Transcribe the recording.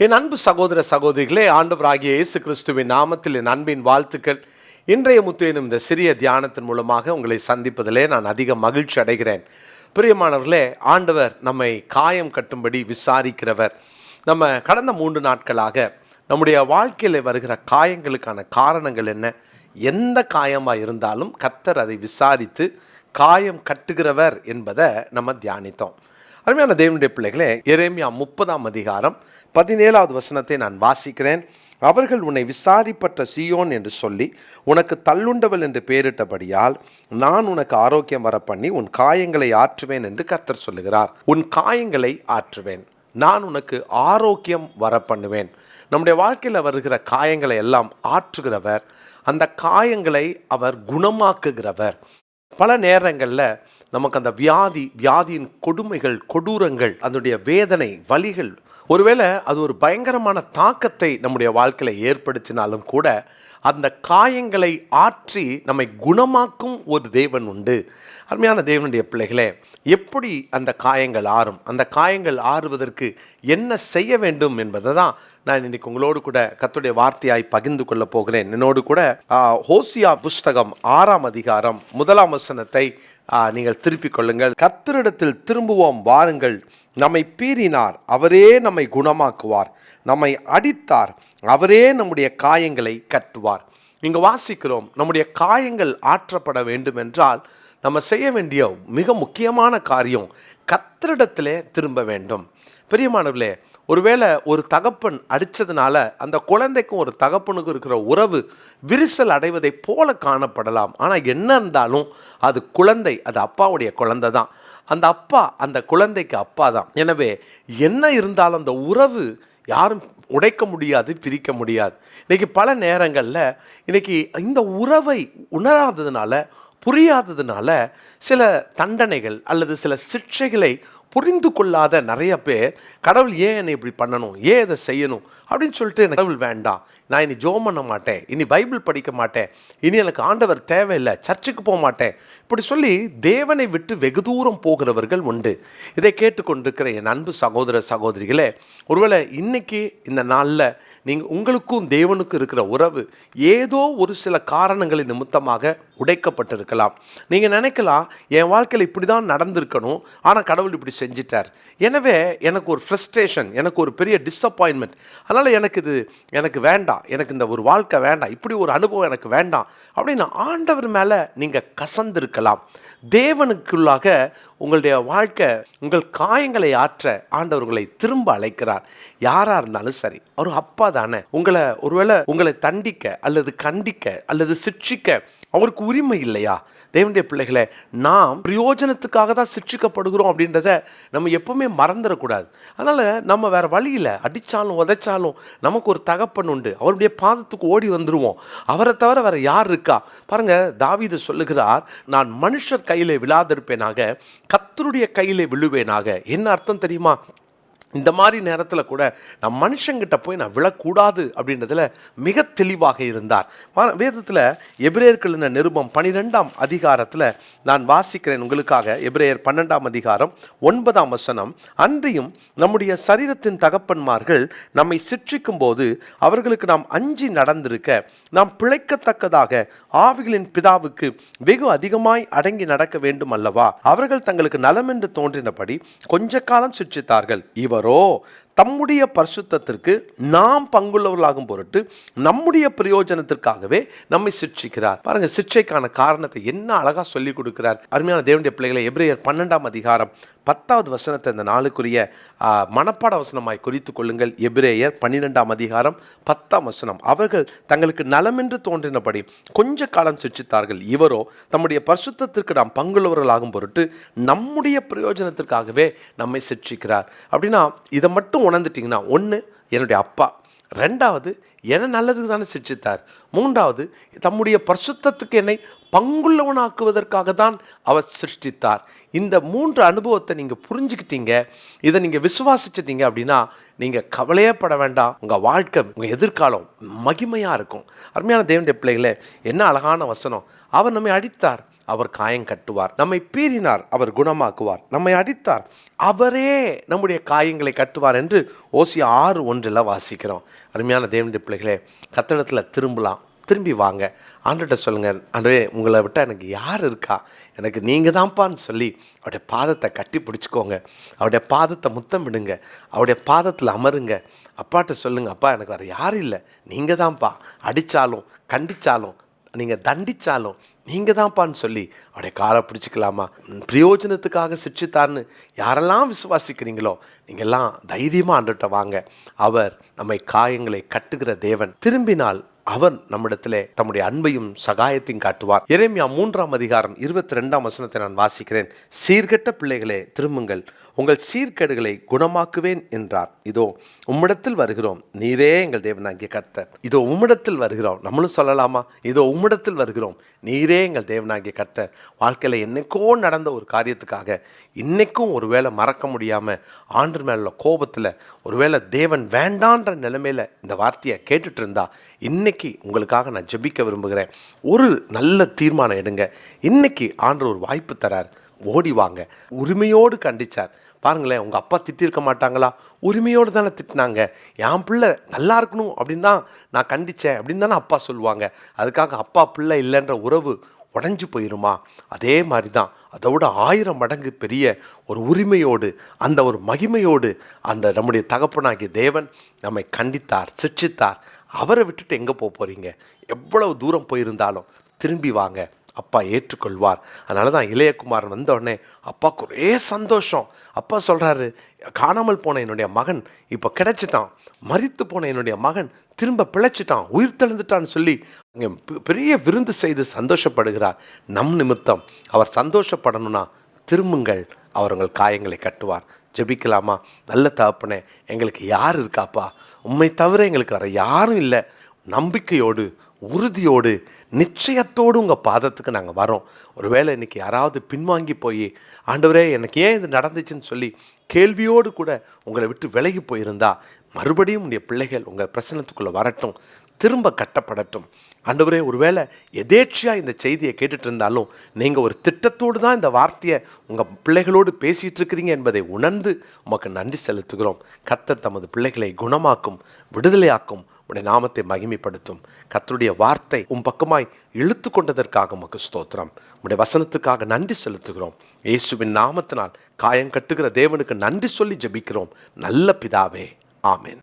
என் அன்பு சகோதர சகோதரிகளே, ஆண்டவராகிய இயேசு கிறிஸ்துவின் நாமத்தில் என் அன்பின் வாழ்த்துக்கள். இன்றைய முத்து எனும் இந்த சிறிய தியானத்தின் மூலமாக உங்களை சந்திப்பதிலே நான் அதிக மகிழ்ச்சி அடைகிறேன். பிரியமானவர்களே, ஆண்டவர் நம்மை காயம் கட்டும்படி விசாரிக்கிறவர். நம்ம கடந்த 3 நாட்களாக நம்முடைய வாழ்க்கையில் வருகிற காயங்களுக்கான காரணங்கள் என்ன, எந்த காயமாக இருந்தாலும் கர்த்தர் அதை விசாரித்து காயம் கட்டுகிறவர் என்பதை நம்ம தியானித்தோம். அருமையான தேவனுடைய பிள்ளைகளே, எரேமியா 30ஆம் அதிகாரம் 17வது வசனத்தை நான் வாசிக்கிறேன். அவர்கள் உன்னை விசாரிப்பற்ற சீயோன் என்று சொல்லி உனக்கு தள்ளுண்டவள் என்று பெயரிட்டபடியால் நான் உனக்கு ஆரோக்கியம் வர பண்ணி உன் காயங்களை ஆற்றுவேன் என்று கர்த்தர் சொல்லுகிறார். உன் காயங்களை ஆற்றுவேன், நான் உனக்கு ஆரோக்கியம் வர பண்ணுவேன். நம்முடைய வாழ்க்கையில் வருகிற காயங்களை எல்லாம் ஆற்றுகிறவர், அந்த காயங்களை அவர் குணமாக்குகிறவர். பல நேரங்களில் நமக்கு அந்த வியாதியின் கொடுமைகள், கொடூரங்கள், அதனுடைய வேதனை, வலிகள், ஒருவேளை அது ஒரு பயங்கரமான தாக்கத்தை நம்முடைய வாழ்க்கையில் ஏற்படுத்தினாலும் கூட அந்த காயங்களை ஆற்றி நம்மை குணமாக்கும் ஒரு தேவன் உண்டு. அருமையான தேவனுடைய பிள்ளைகளே, எப்படி அந்த காயங்கள் ஆறும், அந்த காயங்கள் ஆறுவதற்கு என்ன செய்ய வேண்டும் என்பதை தான் நான் இன்னைக்கு உங்களோடு கூட கர்த்தருடைய வார்த்தையாய் பகிர்ந்து கொள்ள போகிறேன். என்னோடு கூட ஹோசியா புஸ்தகம் 6ஆம் அதிகாரம் 1ஆம் வசனத்தை நீங்கள் திருப்பிக் கொள்ளுங்கள். கர்த்தரிடத்தில் திரும்புவோம் வாருங்கள், நம்மை பீறினார், அவரே நம்மை குணமாக்குவார், நம்மை அடித்தார், அவரே நம்முடைய காயங்களை கட்டுவார். இங்கு வாசிக்கிறோம், நம்முடைய காயங்கள் ஆற்றப்பட வேண்டும் என்றால் நம்ம செய்ய வேண்டிய மிக முக்கியமான காரியம் கர்த்தரிடத்திலே திரும்ப வேண்டும். பிரியமானவர்களே, ஒருவேளை ஒரு தகப்பன் அடித்ததுனால அந்த குழந்தைக்கும் ஒரு தகப்பனுக்கும் இருக்கிற உறவு விரிசல் அடைவதை போல காணப்படலாம். ஆனால் என்ன இருந்தாலும் அது குழந்தை, அது அப்பாவுடைய குழந்தை தான். அந்த அப்பா அந்த குழந்தைக்கு அப்பா தான். எனவே என்ன இருந்தாலும் அந்த உறவு யாரும் உடைக்க முடியாது, பிரிக்க முடியாது. இன்றைக்கி பல நேரங்களில் இன்றைக்கி இந்த உறவை உணராததுனால, புரியாததுனால சில தண்டனைகள் அல்லது சில சிக்ஷைகளை புரிந்து கொள்ளாத நிறைய பேர், கடவுள் ஏன் என்னை இப்படி பண்ணணும், ஏன் இதை செய்யணும் அப்படின்னு சொல்லிட்டு எனக்கு கடவுள் வேண்டாம், நான் இனி ஜெபம் பண்ண மாட்டேன், இனி பைபிள் படிக்க மாட்டேன், இனி எனக்கு ஆண்டவர் தேவையில்லை, சர்ச்சுக்கு போக மாட்டேன், இப்படி சொல்லி தேவனை விட்டு வெகு தூரம் போகிறவர்கள் உண்டு. இதை கேட்டுக்கொண்டிருக்கிற என் அன்பு சகோதர சகோதரிகளே, ஒருவேளை இன்னைக்கு இந்த நாளில் நீங்கள் உங்களுக்கும் தேவனுக்கும் இருக்கிற உறவு ஏதோ ஒரு சில காரணங்களின் நிமித்தமாக உடைக்கப்பட்டிருக்கலாம். நீங்கள் நினைக்கலாம், என் வாழ்க்கையில் இப்படி தான் நடந்திருக்கணும், ஆனால் கடவுள் இப்படி செஞ்சிட்டார், எனவே எனக்கு ஒரு ஃப்ரஸ்ட்ரேஷன், எனக்கு ஒரு பெரிய டிஸப்பாயின்மெண்ட், அதனால் எனக்கு வேண்டாம், எனக்கு இந்த ஒரு வாழ்க்கை வேண்டாம், இப்படி ஒரு அனுபவம் எனக்கு வேண்டாம் அப்படின்னு ஆண்டவர் மேலே நீங்கள் கசந்திருக்கலாம். தேவனுக்குள்ளாக உங்களுடைய வாழ்க்கை, உங்கள் காயங்களை ஆற்ற ஆண்டவர்களை திரும்ப அழைக்கிறார். யாராக இருந்தாலும் சரி, ஒரு அப்பா தானே. உங்களை தண்டிக்க அல்லது கண்டிக்க அல்லது சிட்சிக்க அவருக்கு உரிமை இல்லையா? தேவனுடைய பிள்ளைகளை, நாம் பிரயோஜனத்துக்காக தான் சிட்சிக்கப்படுகிறோம் அப்படின்றத நம்ம எப்பவுமே மறந்துடக்கூடாது. அதனால் நம்ம வேறு வழியில் அடித்தாலும் உதைச்சாலும் நமக்கு ஒரு தகப்பன் உண்டு, அவருடைய பாதத்துக்கு ஓடி வந்துடுவோம். அவரை தவிர வேறு யார் இருக்கா? பாருங்கள், தாவீது சொல்லுகிறார், நான் மனுஷர் கையிலே விழாதிருப்பேனாக, கர்த்தருடைய கையிலே விழுவேனாக. என்ன அர்த்தம் தெரியுமா? இந்த மாதிரி நேரத்தில் கூட நான் மனுஷங்கிட்ட போய் நான் விழக்கூடாது அப்படின்றதுல மிக தெளிவாக இருந்தார். வேதத்தில் எபிரேயர்கள் நிருபம் 12ஆம் அதிகாரத்தில் நான் வாசிக்கிறேன் உங்களுக்காக. எபிரேயர் 12ஆம் அதிகாரம் 9ஆம் வசனம், அன்றியும் நம்முடைய சரீரத்தின் தகப்பன்மார்கள் நம்மை சிற்றிக்கும் போது அவர்களுக்கு நாம் அஞ்சி நடந்திருக்க, நாம் பிழைக்கத்தக்கதாக ஆவிகளின் பிதாவுக்கு வெகு அதிகமாய் அடங்கி நடக்க வேண்டும் அல்லவா? அவர்கள் தங்களுக்கு நலமென்று தோன்றினபடி கொஞ்ச காலம் சிற்றித்தார்கள். இவரோ தம்முடைய பரிசுத்தத்திற்கு நாம் பங்குள்ளவர்களாகும் பொருட்டு நம்முடைய பிரயோஜனத்திற்காகவே நம்மை சிட்சிக்கிறார். பாருங்க, சிட்சைக்கான காரணத்தை என்ன அழகா சொல்லி கொடுக்கிறார். அருமையான தேவனுடைய பிள்ளைகளை, எபிரேயர் 12ஆம் அதிகாரம் 10வது வசனத்தை இந்த நாளுக்குரிய மனப்பாட வசனமாய் குறித்து கொள்ளுங்கள். எபிரேயர் 12ஆம் அதிகாரம் 10ஆம் வசனம், அவர்கள் தங்களுக்கு நலமென்று தோன்றினபடி கொஞ்ச காலம் சிட்சித்தார்கள். இவரோ தம்முடைய பரிசுத்தத்திற்கு நாம் பங்குள்ளவர்களாகும் பொருட்டு நம்முடைய பிரயோஜனத்திற்காகவே நம்மை சிட்சிக்கிறார். அப்படின்னா இதை மட்டும் உணர்ந்துட்டிங்கன்னா, ஒன்று என்னுடைய அப்பா, ரெண்டாவது என்னை நல்லதுக்கு தானே சிட்சித்தார், மூன்றாவது தம்முடைய பரிசுத்தத்துக்கு என்னை பங்குள்ளவனாக்குவதற்காக தான் அவர் சிருஷ்டித்தார். இந்த 3 அனுபவத்தை நீங்கள் புரிஞ்சுக்கிட்டீங்க, இதை நீங்கள் விசுவாசிச்சிட்டீங்க அப்படின்னா நீங்கள் கவலையே பட வேண்டாம். உங்கள் வாழ்க்கை, உங்கள் எதிர்காலம் மகிமையாக இருக்கும். அருமையான தேவனுடைய பிள்ளைகளே, என்ன அழகான வசனம். அவர் நம்மை அடித்தார், அவர் காயம் கட்டுவார். நம்மை பீறினார், அவர் குணமாக்குவார். நம்மை அடித்தார், அவரே நம்முடைய காயங்களை கட்டுவார் என்று ஓசியா 6:1 வாசிக்கிறோம். அருமையான தேவனுடைய பிள்ளைகளே, கர்த்தரிடத்தில் திரும்பி வாங்க. ஆண்டவர்கிட்ட சொல்லுங்கள், ஆண்டவரே உங்களை விட்டால் எனக்கு யார் இருக்கா, எனக்கு நீங்கள் தான்ப்பான்னு சொல்லி அவருடைய பாதத்தை கட்டி பிடிச்சிக்கோங்க. அவருடைய பாதத்தை முத்தம் விடுங்க. அவருடைய பாதத்தில் அமருங்க. அப்பாட்ட சொல்லுங்கள், அப்பா எனக்கு வேறு யாரும் இல்லை, நீங்கள் தான்ப்பா. அடித்தாலும் கண்டித்தாலும் நீங்கள் தண்டித்தாலும் நீங்கள் தான்ப்பான்னு சொல்லி அவருடைய காலை பிடிச்சிக்கலாமா? பிரயோஜனத்துக்காக சிட்சித்தார்னு யாரெல்லாம் விசுவாசிக்கிறீங்களோ நீங்கள்லாம் தைரியமாக ஆண்டவர்கிட்ட வாங்க. அவர் நம்மை காயங்களை கட்டுகிற தேவன். திரும்பினால் அவர் நம்மிடத்திலே தம்முடைய அன்பையும் சகாயத்தையும் காட்டுவார். எரேமியா 3:22 நான் வாசிக்கிறேன். சீர்கெட்ட பிள்ளைகளே திரும்புங்கள், உங்கள் சீர்கேடுகளை குணமாக்குவேன் என்றார். இதோ உம்மிடத்தில் வருகிறோம், நீரே எங்கள் தேவனாகிய கர்த்தர். இதோ உம்மிடத்தில் வருகிறோம். நம்மளும் சொல்லலாமா? இதோ உம்மிடத்தில் வருகிறோம், நீரே எங்கள் தேவனாகிய கர்த்தர். வாழ்க்கையில் என்னைக்கோ நடந்த ஒரு காரியத்துக்காக இன்னைக்கும் ஒருவேளை மறக்க முடியாமல் ஆண்டு மேல கோபத்தில் ஒருவேளை தேவன் வேண்டான்ற நிலைமையில் இந்த வார்த்தையை கேட்டுட்டு இருந்தா, இன்னைக்கு உங்களுக்காக நான் ஜெபிக்க விரும்புகிறேன். ஒரு நல்ல தீர்மானம் எடுங்க. இன்னைக்கு ஆண்டவர் ஒரு வாய்ப்பு தரார். ஓடி வாங்க. உரிமையோடு கண்டிச்சார். பாருங்களேன், உங்கள் அப்பா திட்டிருக்க மாட்டாங்களா? உரிமையோடு தானே திட்டினாங்க. என் பிள்ளை நல்லா இருக்கணும் அப்படின்னு தான் நான் கண்டித்தேன் அப்படின்னு தானே அப்பா சொல்லுவாங்க. அதுக்காக அப்பா பிள்ளை இல்லைன்ற உறவு உடஞ்சி போயிருமா? அதே மாதிரி தான், அதை விட 1000 மடங்கு பெரிய ஒரு உரிமையோடு, அந்த ஒரு மகிமையோடு அந்த நம்முடைய தகப்பனாகிய தேவன் நம்மை கண்டித்தார், சிட்சித்தார். அவரை விட்டுட்டு எங்கே போகிறீங்க? எவ்வளவு தூரம் போயிருந்தாலும் திரும்பி வாங்க. அப்பா ஏற்றுக்கொள்வார். அதனால தான் இளையகுமாரன் வந்தோடனே அப்பாவுக்கு ஒரே சந்தோஷம். அப்பா சொல்கிறாரு, காணாமல் போன என்னுடைய மகன் இப்போ கிடைச்சிட்டான், மரித்து போன என்னுடைய மகன் திரும்ப பிழைச்சிட்டான், உயிர் தெழுந்துட்டான்னு சொல்லி அங்கே பெரிய விருந்து செய்து சந்தோஷப்படுகிறார். நம் நிமித்தம் அவர் சந்தோஷப்படணும்னா திரும்புங்கள், அவர் உங்கள் காயங்களை கட்டுவார். ஜெபிக்கலாமா? நல்ல தகப்பனே, எங்களுக்கு யார் இருக்காப்பா? உம்மை தவிர எங்களுக்கு வேறு யாரும் இல்லை. நம்பிக்கையோடு, உறுதியோடு, நிச்சயத்தோடு உங்கள் பாதத்துக்கு நாங்கள் வரோம். ஒருவேளை இன்றைக்கி யாராவது பின்வாங்கி போய், ஆண்டவரே எனக்கு ஏன் இது நடந்துச்சுன்னு சொல்லி கேள்வியோடு கூட உங்களை விட்டு விலகி போயிருந்தா, மறுபடியும் உடைய பிள்ளைகள் உங்கள் பிரசனத்துக்குள்ளே வரட்டும், திரும்ப கட்டப்படட்டும். ஆண்டவரே, ஒருவேளை எதேச்சியாக இந்த செய்தியை கேட்டுட்டு இருந்தாலும் நீங்கள் ஒரு திட்டத்தோடு தான் இந்த வார்த்தையை உங்கள் பிள்ளைகளோடு பேசிகிட்டு இருக்கிறீங்க என்பதை உணர்ந்து உமக்கு நன்றி செலுத்துகிறோம். கர்த்தர் தமது பிள்ளைகளை குணமாக்கும், விடுதலையாக்கும், உடைய நாமத்தை மகிமைப்படுத்தும். கர்த்தருடைய வார்த்தை பக்கமாய் இழுத்து கொண்டதற்காக உமக்கு ஸ்தோத்திரம். உடைய வசனத்துக்காக நன்றி செலுத்துகிறோம். இயேசுவின் நாமத்தினால் காயம் கட்டுகிற தேவனுக்கு நன்றி சொல்லி ஜெபிக்கிறோம். நல்ல பிதாவே, ஆமென்.